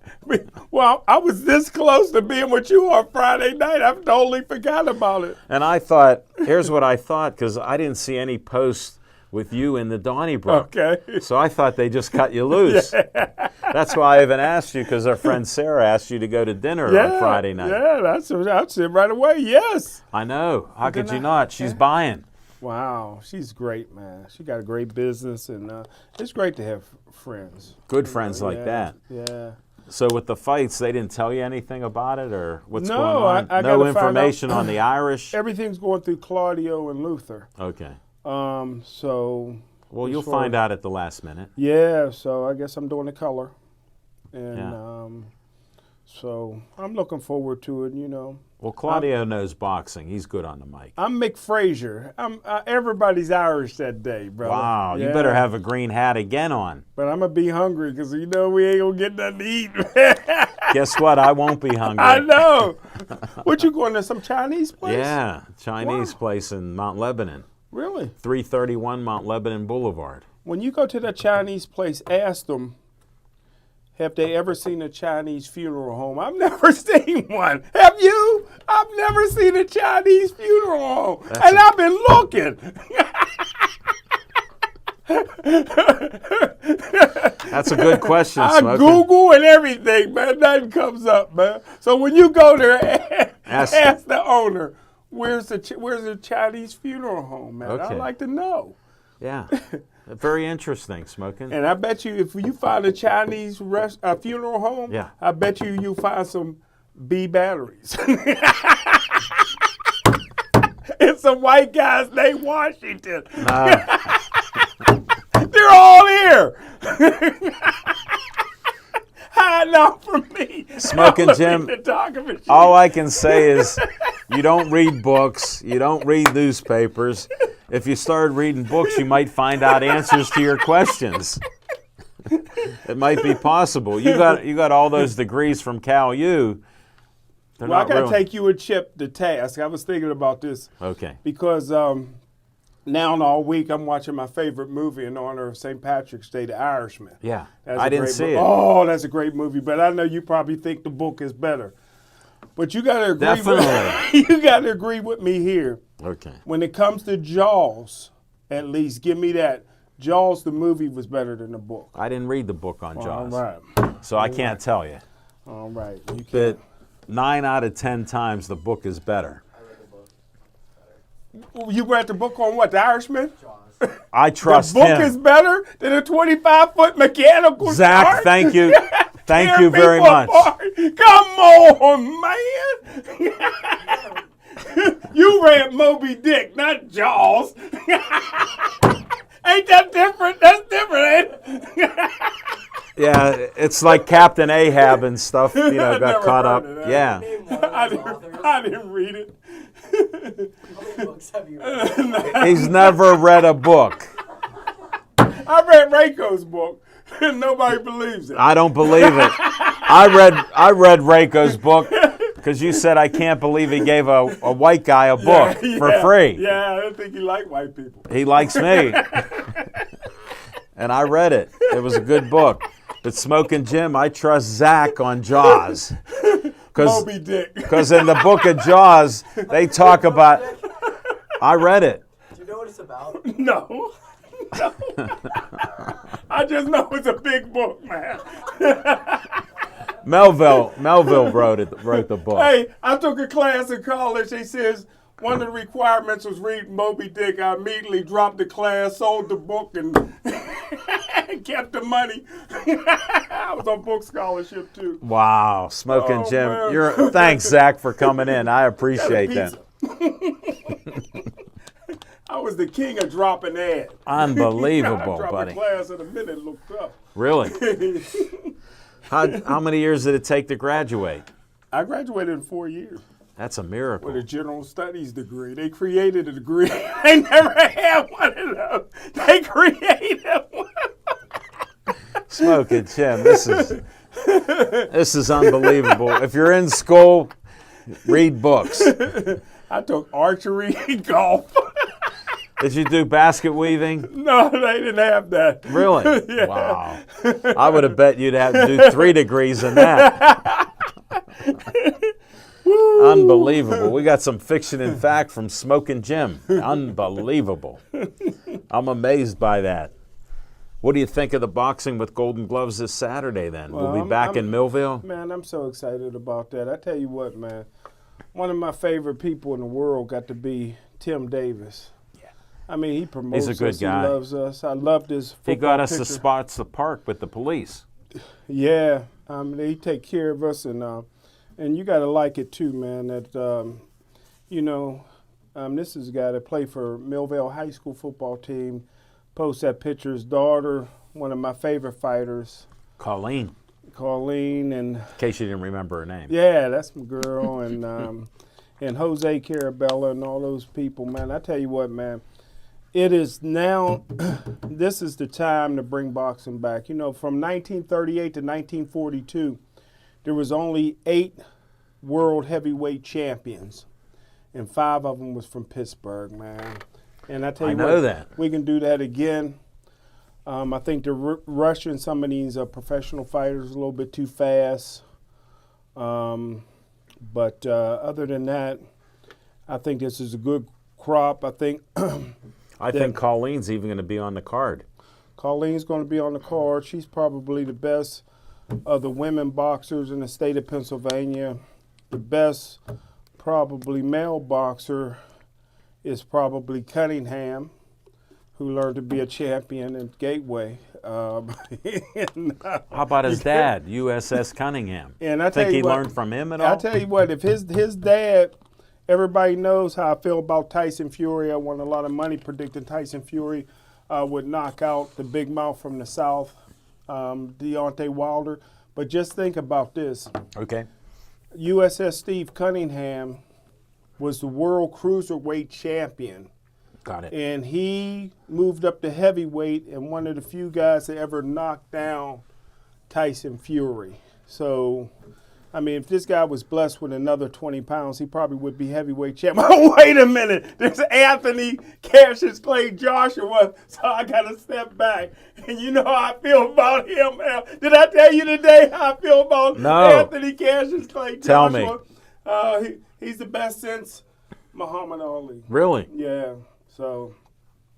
S2: Well, I was this close to being with you on Friday night. I totally forgot about it.
S1: And I thought, here's what I thought, because I didn't see any posts with you in the Donnybrook.
S2: Okay.
S1: So I thought they just cut you loose. That's why I even asked you, because our friend Sarah asked you to go to dinner on Friday night.
S2: Yeah, that's it right away. Yes.
S1: I know. How could you
S2: I-
S1: not? She's buying.
S2: Wow, she's great, man. She got a great business, and it's great to have friends.
S1: Good friends like
S2: Yeah,
S1: that.
S2: Yeah.
S1: So with the fights, they didn't tell you anything about it, or what's
S2: No,
S1: going on?
S2: I
S1: No
S2: gotta find out.
S1: information on the Irish?
S2: Everything's going through Claudio and Luther.
S1: Okay.
S2: So.
S1: Well,
S2: as
S1: you'll
S2: far
S1: find
S2: as-
S1: out at the last minute.
S2: Yeah, so I guess I'm doing the color, and
S1: Yeah.
S2: so I'm looking forward to it. You know,
S1: Well, Claudio knows boxing. He's good on the mic.
S2: I'm Mick Frazier. I'm everybody's Irish that day, brother.
S1: Wow, you
S2: Yeah.
S1: better have a green hat again on.
S2: But I'm gonna be hungry because you know we ain't gonna get nothing to eat.
S1: Guess what? I won't be hungry.
S2: I know. What you going to some Chinese place?
S1: Yeah, Chinese
S2: Wow.
S1: place in Mount Lebanon,
S2: Really?
S1: 331 Mount Lebanon Boulevard.
S2: When you go to that Chinese place, ask them, have they ever seen a Chinese funeral home? I've never seen one. Have you? I've never seen a Chinese funeral home. And I've been looking.
S1: That's a good question,
S2: I
S1: Smokey.
S2: Google and everything, man. Nothing comes up, man. So when you go there,
S1: Ask-
S2: ask the owner, where's the Chinese funeral home, man?
S1: Okay.
S2: I'd like to know.
S1: Yeah, very interesting, Smoking.
S2: And I bet you if you find a Chinese funeral home,
S1: Yeah.
S2: I bet you'll find some B batteries. And some white guys named Washington. They're all here. Hiding out from me.
S1: Smoking Jim,
S2: The talking machine.
S1: all I can say is you don't read books, you don't read newspapers. If you started reading books, you might find out answers to your questions. It might be possible. You got all those degrees from Cal U. They're
S2: Well, I
S1: not
S2: got to
S1: real.
S2: take you and Chip to task. I was thinking about this.
S1: Okay.
S2: Because now and all week I'm watching my favorite movie in honor of St. Patrick's Day, The Irishman.
S1: Yeah.
S2: That's
S1: I
S2: a
S1: didn't
S2: great
S1: see
S2: mo-
S1: it.
S2: Oh, that's a great movie, but I know you probably think the book is better. But you got to agree
S1: Definitely.
S2: you got to agree with me here.
S1: Okay.
S2: When it comes to Jaws, at least give me that. Jaws the movie was better than the book.
S1: I didn't read the book on Jaws.
S2: All right.
S1: So I can't tell you.
S2: All right. You
S1: But 9 out of 10 times the book is better.
S2: You read the book on what? The Irishman?
S1: I trust
S2: The book
S1: him.
S2: is better than a 25-foot mechanical
S1: Zach,
S2: shark?
S1: thank you. Thank
S2: Tear
S1: you very
S2: people
S1: much.
S2: apart. Come on, man. You read Moby Dick, not Jaws. Ain't that different? That's different, ain't it?
S1: Yeah, it's like Captain Ahab and stuff,
S2: I
S1: got
S2: never
S1: caught
S2: heard
S1: up.
S2: of that.
S1: Yeah.
S2: I didn't read it.
S5: How many books have you read?
S1: He's never read a book.
S2: I read Reiko's book, and nobody believes it.
S1: I don't believe it. I read Reiko's book because you said I can't believe he gave a white guy a book for free.
S2: Yeah, I don't think he liked white people.
S1: He likes me. And I read it. It was a good book. But Smoking Jim, I trust Zach on Jaws.
S2: Moby Dick.
S1: Because in the book of Jaws, they talk about. I read it.
S5: Do you know what it's about?
S2: No. I just know it's a big book, man.
S1: Melville wrote the book.
S2: Hey, I took a class in college. He says one of the requirements was read Moby Dick. I immediately dropped the class, sold the book, and kept the money. I was on book scholarship too.
S1: Wow, Smoking
S2: Oh,
S1: Jim.
S2: man.
S1: Thanks, Zach, for coming in. I appreciate that.
S2: I was the king of dropping ads.
S1: Unbelievable,
S2: I dropped
S1: buddy.
S2: a class in a minute, looked up.
S1: Really? How many years did it take to graduate?
S2: I graduated in 4 years
S1: That's a
S2: with
S1: miracle.
S2: a general studies degree. They created a degree. They never had one of those. They created one.
S1: Smoking Jim, this is unbelievable. If you're in school, read books.
S2: I took archery, golf.
S1: Did you do basket weaving?
S2: No, they didn't have that.
S1: Really?
S2: Yeah.
S1: Wow. I would have bet you'd have to do 3 degrees in that. Unbelievable. We got some fiction and fact from Smoking Jim. Unbelievable. I'm amazed by that. What do you think of the boxing with Golden Gloves this Saturday then?
S2: Well,
S1: We'll be back in Millville?
S2: Man, I'm so excited about that. I tell you what, man. One of my favorite people in the world got to be Tim Davis. Yeah. I mean, he promotes
S1: He's a good
S2: us.
S1: guy.
S2: He loves us. I loved his football
S1: He got us
S2: picture.
S1: the spots to park with the police.
S2: Yeah. They take care of us, and you got to like it too, man. That this is a guy that played for Millville High School football team. Post that picture. His daughter, one of my favorite fighters,
S1: Colleen,
S2: and
S1: in case you didn't remember her name.
S2: yeah, that's my girl, and Jose Carabella and all those people, man. I tell you what, man, it is now. This is the time to bring boxing back. You know, from 1938 to 1942, there was only 8 world heavyweight champions, and 5 of them was from Pittsburgh, man. And I tell you
S1: know
S2: what,
S1: that.
S2: we can do that again. I think they're rushing some of these professional fighters a little bit too fast. But other than that, I think this is a good crop. I think
S1: I think Colleen's even going to be on the card.
S2: Colleen's going to be on the card. She's probably the best of the women boxers in the state of Pennsylvania. The best probably male boxer is probably Cunningham, who learned to be a champion in Gateway.
S1: How about his dad, USS Cunningham?
S2: And I tell
S1: think
S2: you
S1: he
S2: what,
S1: learned from him at all?
S2: I tell you what, if his dad, everybody knows how I feel about Tyson Fury. I won a lot of money predicting Tyson Fury would knock out the big mouth from the South, Deontay Wilder. But just think about this.
S1: Okay.
S2: USS Steve Cunningham was the world cruiserweight champion.
S1: Got it.
S2: And he moved up to heavyweight and one of the few guys that ever knocked down Tyson Fury. So, I mean, if this guy was blessed with another 20 pounds, he probably would be heavyweight champion. Oh, wait a minute. There's Anthony Cassius Clay Joshua, so I got to step back. And you know how I feel about him, man. Did I tell you today how I feel about Anthony Cassius Clay Joshua?
S1: Tell me.
S2: He's the best since Muhammad Ali.
S1: Really?
S2: Yeah. So,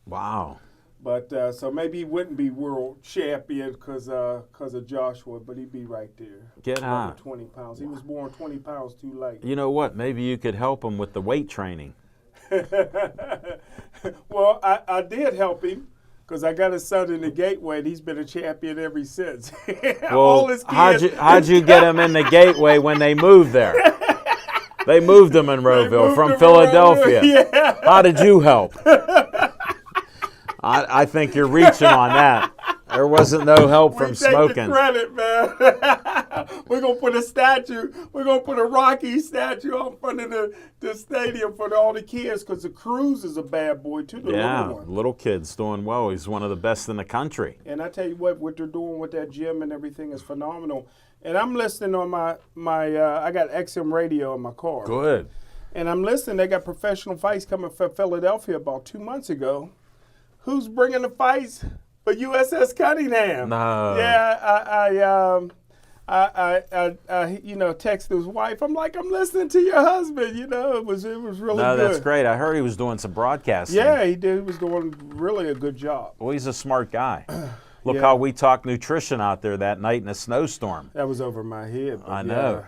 S1: wow.
S2: but so maybe he wouldn't be world champion because of Joshua, but he'd be right there.
S1: Get
S2: Another
S1: on.
S2: 20 pounds. He was born 20 pounds too late.
S1: You know what? Maybe you could help him with the weight training.
S2: Well, I did help him because I got his son in the Gateway, and he's been a champion ever since. All
S1: Well,
S2: his kids.
S1: how'd you get him in the Gateway when they moved there? They moved him in Roseville
S2: moved
S1: from
S2: him
S1: Philadelphia.
S2: around. Yeah.
S1: How did you help? I think you're reaching on that. There wasn't no help from
S2: We take
S1: smoking.
S2: the credit, man. We're going to put a statue. We're going to put a Rocky statue out front of the stadium for all the kids because the Cruz is a bad boy, too, the
S1: Yeah,
S2: little one.
S1: little kid's doing well. He's one of the best in the country.
S2: And I tell you what they're doing with that gym and everything is phenomenal. And I'm listening on my I got XM radio in my car.
S1: Good.
S2: And I'm listening. They got professional fights coming from Philadelphia about 2 months ago. Who's bringing the fights for USS Cunningham?
S1: No.
S2: Yeah, I texted his wife. I'm like, I'm listening to your husband. You know, it was really
S1: No,
S2: good.
S1: that's great. I heard he was doing some broadcasting.
S2: Yeah, he did. He was doing really a good job.
S1: Well, he's a smart guy. Look
S2: Yeah.
S1: how we talked nutrition out there that night in a snowstorm.
S2: That was over my head. But
S1: I know.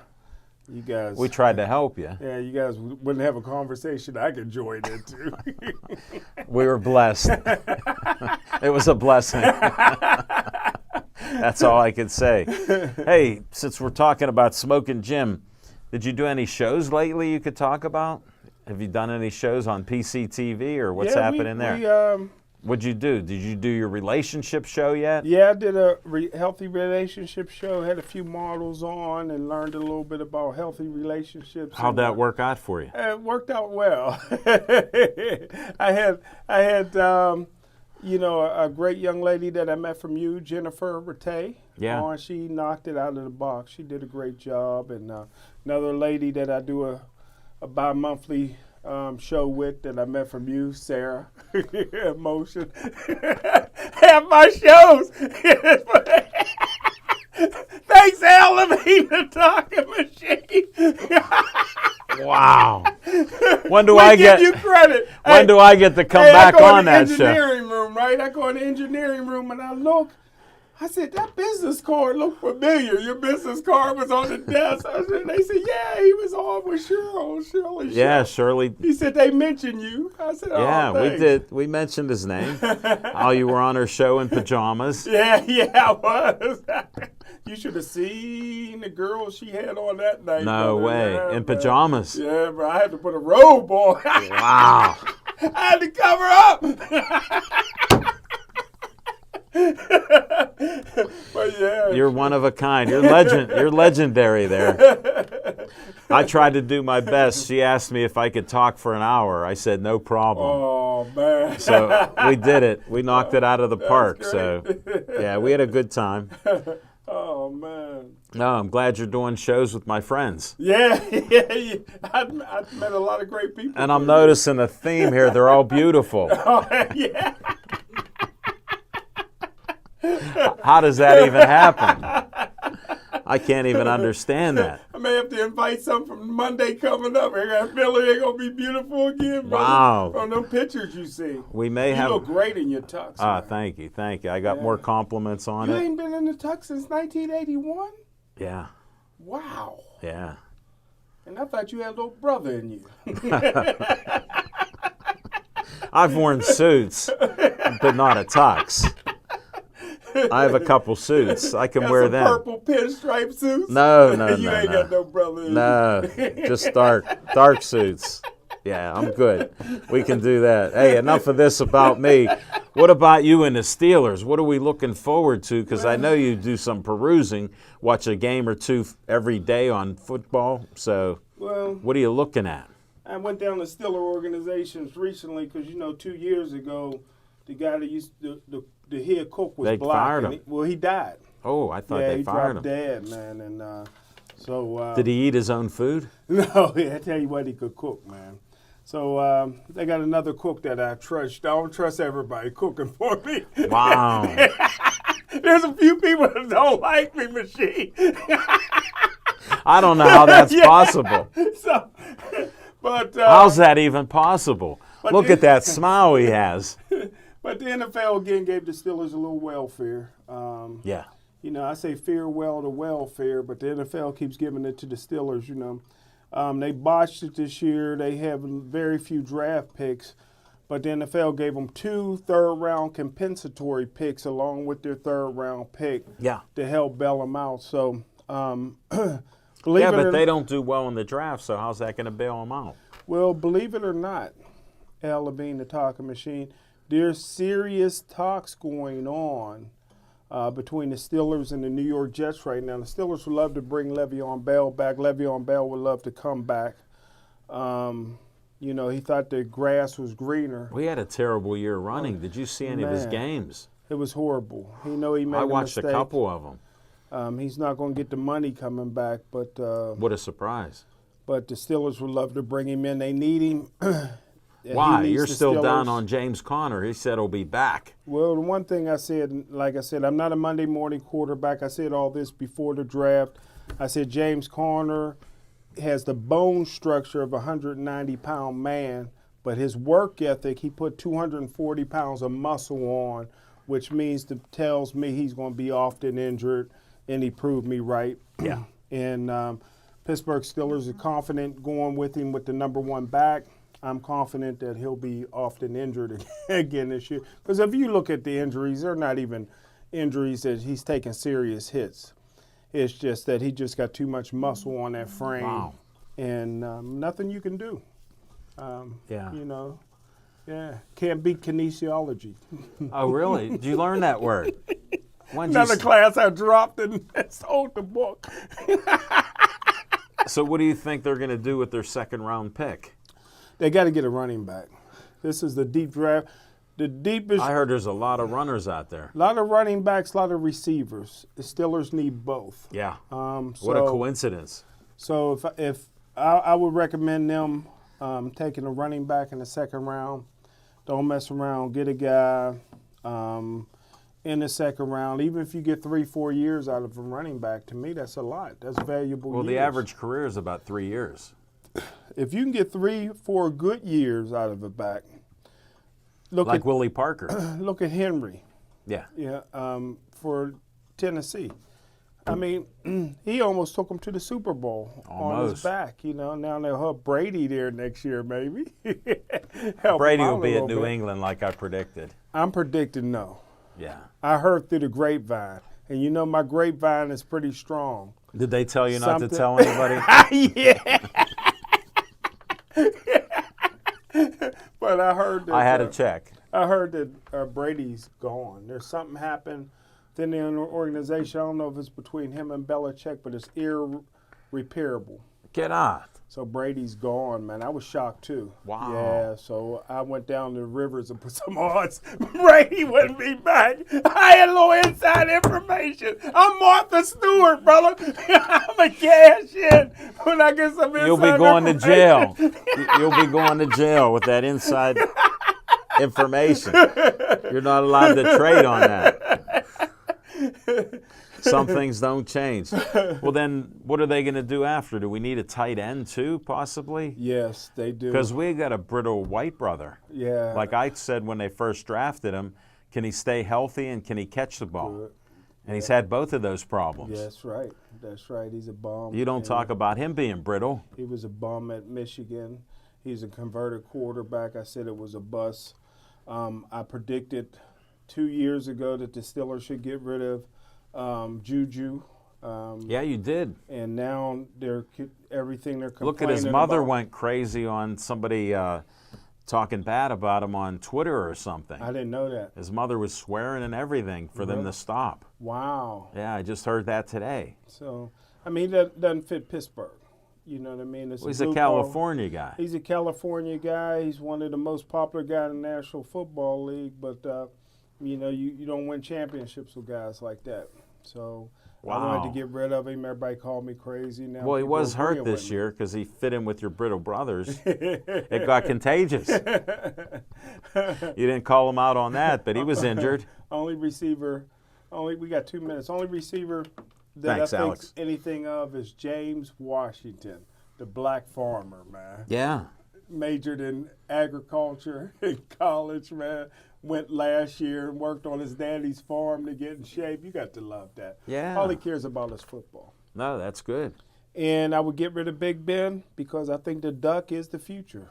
S2: Yeah, you guys.
S1: We tried to help you.
S2: Yeah, you guys wouldn't have a conversation I could join into.
S1: We were blessed. It was a blessing. That's all I could say. Hey, since we're talking about Smoking Jim, did you do any shows lately you could talk about? Have you done any shows on PCTV or what's happening there? What'd you do? Did you do your relationship show yet?
S2: Yeah, I did a healthy relationship show. Had a few models on and learned a little bit about healthy relationships.
S1: How'd that work out for you?
S2: It worked out well. I had a great young lady that I met from you, Jennifer Rattay.
S1: Yeah.
S2: She knocked it out of the box. She did a great job. And another lady that I do a bi-monthly show with that I met from you, Sarah. Emotion. Have my shows. Thanks, Al Levine, the talking machine.
S1: Wow. When do
S2: We
S1: I
S2: give
S1: get
S2: you credit.
S1: when do I get to come back on that show?
S2: I go in the engineering room, right? I go in the engineering room and I look. I said, that business card looked familiar. Your business card was on the desk. They said, yeah, he was on with Shirley.
S1: Yeah, Shirley.
S2: He said, they mentioned you. I said,
S1: Yeah,
S2: oh,
S1: we
S2: thanks.
S1: did. We mentioned his name. How you were on her show in pajamas.
S2: Yeah, I was. You should have seen the girl she had on that night.
S1: No
S2: brother.
S1: way.
S2: Yeah,
S1: In
S2: man.
S1: pajamas.
S2: Yeah, bro. I had to put a robe on.
S1: Wow.
S2: I had to cover up. But yeah.
S1: You're one of a kind. You're legendary there. I tried to do my best. She asked me if I could talk for an hour. I said no problem.
S2: Oh, man.
S1: So we did it. We knocked it out of the park.
S2: great.
S1: So yeah, we had a good time.
S2: Oh, man.
S1: No, I'm glad you're doing shows with my friends.
S2: Yeah. I met a lot of great people.
S1: And I'm noticing a theme here. They're all beautiful.
S2: Oh, yeah.
S1: How does that even happen? I can't even understand that.
S2: I may have to invite some from Monday coming up. I got a feeling they're going to be beautiful again, brother.
S1: Wow.
S2: From them pictures you see.
S1: We may
S2: You
S1: have.
S2: look great in your tux. man.
S1: Thank you. I got
S2: Yeah.
S1: more compliments on
S2: You
S1: it.
S2: ain't been in the tux since 1981?
S1: Yeah,
S2: Wow.
S1: yeah.
S2: And I thought you had a little brother in you.
S1: I've worn suits, but not a tux. I have a couple suits. I can
S2: Got
S1: wear
S2: some
S1: them.
S2: purple pinstripe suits?
S1: No,
S2: You ain't
S1: no.
S2: got no brother in you.
S1: No, just dark suits. Yeah, I'm good. We can do that. Hey, enough of this about me. What about you and the Steelers? What are we looking forward to? Because I know you do some perusing, watch a game or two every day on football. So
S2: Well,
S1: what are you looking at?
S2: I went down to Steeler organizations recently because, 2 years ago, the guy that used the head cook was
S1: They
S2: black.
S1: fired
S2: and
S1: him.
S2: He died.
S1: Oh, I thought
S2: Yeah,
S1: they
S2: he
S1: fired
S2: dropped
S1: him.
S2: dead, man. And so
S1: Did he eat his own food?
S2: No, I tell you what, he could cook, man. So they got another cook that I trust. I don't trust everybody cooking for me.
S1: Wow.
S2: There's a few people that don't like me, Machine.
S1: I don't know how that's
S2: Yeah.
S1: possible.
S2: So, but
S1: How's that even possible?
S2: But
S1: Look
S2: the-
S1: at that smile he has.
S2: But the NFL again gave the Steelers a little welfare.
S1: Yeah.
S2: I say farewell to welfare, but the NFL keeps giving it to the Steelers. They botched it this year. They have very few draft picks, but the NFL gave them 2 third-round compensatory picks along with their third-round pick
S1: Yeah.
S2: to help bail them out. So, believe
S1: Yeah,
S2: it
S1: but
S2: or
S1: they don't do well in the draft, so how's that going to bail them out?
S2: Well, believe it or not, Al Levine, the talking machine, there's serious talks going on between the Steelers and the New York Jets right now. The Steelers would love to bring Le'Veon Bell back. Le'Veon Bell would love to come back. He thought the grass was greener.
S1: We had a terrible year running. Did you see any of his
S2: Man.
S1: games?
S2: It was horrible. He made
S1: I
S2: a
S1: watched a
S2: mistake.
S1: couple of them.
S2: He's not going to get the money coming back, but
S1: What a surprise.
S2: the Steelers would love to bring him in. They need him. He
S1: Why?
S2: needs
S1: You're
S2: the
S1: still down
S2: Steelers.
S1: on James Conner. He said he'll be back.
S2: Well, the one thing I said, like I said, I'm not a Monday morning quarterback. I said all this before the draft. I said James Conner has the bone structure of a 190-pound man, but his work ethic, he put 240 pounds of muscle on which means tells me he's going to be often injured, and he proved me right.
S1: Yeah.
S2: And Pittsburgh Steelers are confident going with him with the number 1 back. I'm confident that he'll be often injured again this year. Because if you look at the injuries, they're not even injuries that he's taking serious hits. It's just that he just got too much muscle on that frame.
S1: Wow.
S2: And nothing you can do.
S1: Yeah.
S2: You know, can't beat kinesiology.
S1: Oh, really? Did you learn that word?
S2: Another class I dropped and sold the book.
S1: So what do you think they're going to do with their second-round pick?
S2: They got to get a running back. This is the deep draft. The deepest.
S1: I heard there's a lot of runners out there.
S2: A lot of running backs, a lot of receivers. The Steelers need both.
S1: Yeah.
S2: So,
S1: What a coincidence.
S2: So if I would recommend them taking a running back in the second round. Don't mess around. Get a guy in the second round. Even if you get 3-4 years out of a running back, to me that's a lot. That's valuable.
S1: Well, the
S2: years.
S1: average career is about 3 years.
S2: If you can get 3-4 good years out of a back, look
S1: Like
S2: at
S1: Willie Parker.
S2: look at Henry.
S1: Yeah.
S2: Yeah, for Tennessee. I mean, he almost took him to the Super Bowl on his
S1: Almost.
S2: back. You know, now they'll have Brady there next year, maybe. Help
S1: Brady
S2: him out
S1: will
S2: a
S1: be at
S2: little
S1: New
S2: bit.
S1: England like I predicted.
S2: I'm predicting no.
S1: Yeah.
S2: I heard through the grapevine, and you know my grapevine is pretty strong.
S1: Did they tell you not to
S2: Something-
S1: tell anybody?
S2: Yeah. But I heard that
S1: I had a check.
S2: I heard that Brady's gone. There's something happened within the organization. I don't know if it's between him and Belichick, but it's irreparable.
S1: Get out.
S2: So Brady's gone, man. I was shocked too.
S1: Wow.
S2: Yeah. So I went down to Rivers and put some odds. Brady wouldn't be back. I had a little inside information. I'm Martha Stewart, brother. I'm a cash in when I get some inside
S1: You'll be going to jail.
S2: information.
S1: You'll be going to jail with that inside information. You're not allowed to trade on that. Some things don't change. Well, then what are they going to do after? Do we need a tight end too, possibly?
S2: Yes, they do.
S1: Because we got a brittle white brother.
S2: Yeah.
S1: Like I said when they first drafted him, can he stay healthy and can he catch the ball?
S2: Good.
S1: And he's had both of those problems.
S2: Yeah, that's right. That's right. He's a bum.
S1: You don't
S2: And
S1: talk about him being brittle.
S2: He was a bum at Michigan. He's a converted quarterback. I said it was a bust. I predicted 2 years ago that the Steelers should get rid of Juju.
S1: Yeah, you did.
S2: And now everything they're complaining
S1: Look at his mother
S2: about.
S1: went crazy on somebody talking bad about him on Twitter or something.
S2: I didn't know that.
S1: His mother was swearing and everything for them to stop.
S2: Wow.
S1: Yeah, I just heard that today.
S2: So, I mean, that doesn't fit Pittsburgh. You know what I mean? It's
S1: Well, he's a
S2: blue collar-
S1: California guy.
S2: He's a California guy. He's one of the most popular guys in the National Football League. But, you know, you don't win championships with guys like that. So I wanted
S1: Wow.
S2: to get rid of him. Everybody called me crazy. Now
S1: Well, he
S2: people
S1: was
S2: are
S1: hurt
S2: agreeing
S1: this
S2: with me.
S1: year because he fit in with your brittle brothers. It got contagious. You didn't call him out on that, but he was injured.
S2: Only receiver. We got 2 minutes. Only receiver that
S1: Thanks,
S2: I think
S1: Alex.
S2: anything of is James Washington, the black farmer, man.
S1: Yeah.
S2: Majored in agriculture in college, man. Went last year and worked on his daddy's farm to get in shape. You got to love that.
S1: Yeah.
S2: All he cares about is football.
S1: No, that's good.
S2: And I would get rid of Big Ben because I think the duck is the future.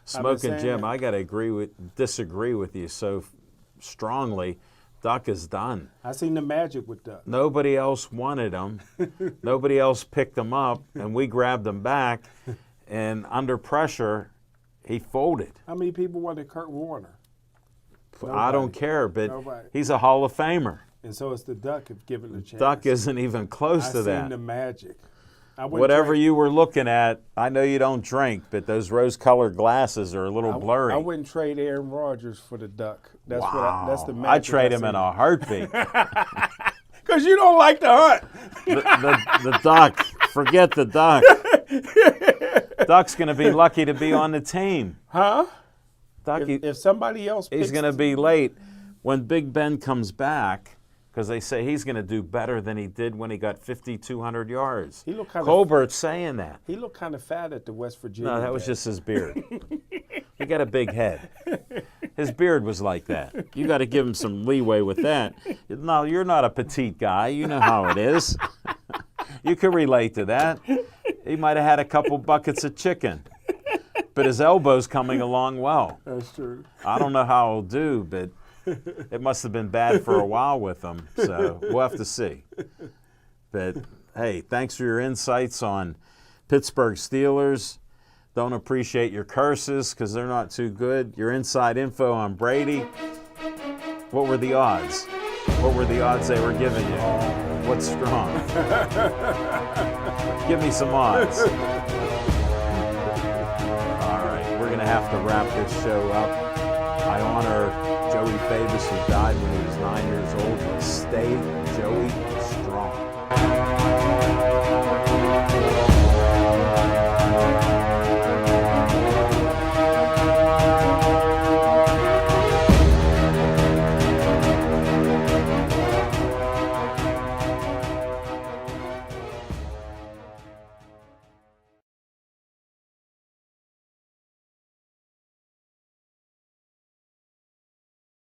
S1: Smoking
S2: saying
S1: Jim,
S2: that.
S1: I got to disagree with you so strongly. Duck is done.
S2: I seen the magic with duck.
S1: Nobody else wanted him. Nobody else picked him up, and we grabbed him back. And under pressure, he folded.
S2: How many people wanted Kurt Warner?
S1: I don't
S2: Nobody.
S1: care, but
S2: Nobody.
S1: he's a Hall of Famer.
S2: And so it's the duck if given the chance.
S1: Duck isn't even close
S2: I
S1: to
S2: seen
S1: that.
S2: the magic. I wouldn't
S1: Whatever
S2: trade-
S1: you were looking at, I know you don't drink, but those rose-colored glasses are a little blurry.
S2: I wouldn't trade Aaron Rodgers for the duck. That's
S1: wow.
S2: that's the magic.
S1: I'd trade him
S2: seen.
S1: in a heartbeat.
S2: Because you don't like to hunt.
S1: the duck. Forget the duck. Duck's going to be lucky to be on the team.
S2: Huh?
S1: Duck,
S2: If somebody else
S1: he's
S2: picks
S1: going to be late when Big Ben comes back because they say he's going to do better than he did when he got 5,200 yards.
S2: He looked kind of
S1: Colbert's saying that.
S2: he looked kind of fat at the West Virginia.
S1: No, that was
S2: game.
S1: just his beard. He got a big head. His beard was like that. You got to give him some leeway with that. No, you're not a petite guy. You know how it is. You can relate to that. He might have had a couple buckets of chicken, but his elbow's coming along well.
S2: That's true.
S1: I don't know how he'll do, but it must have been bad for a while with him. So we'll have to see. But hey, thanks for your insights on Pittsburgh Steelers. Don't appreciate your curses because they're not too good. Your inside info on Brady. What were the odds? What were the odds they were giving you? What's strong? Give me some odds. All right, we're going to have to wrap this show up. I honor Joey Favis, who died when he was 9 years old. But stay Joey strong.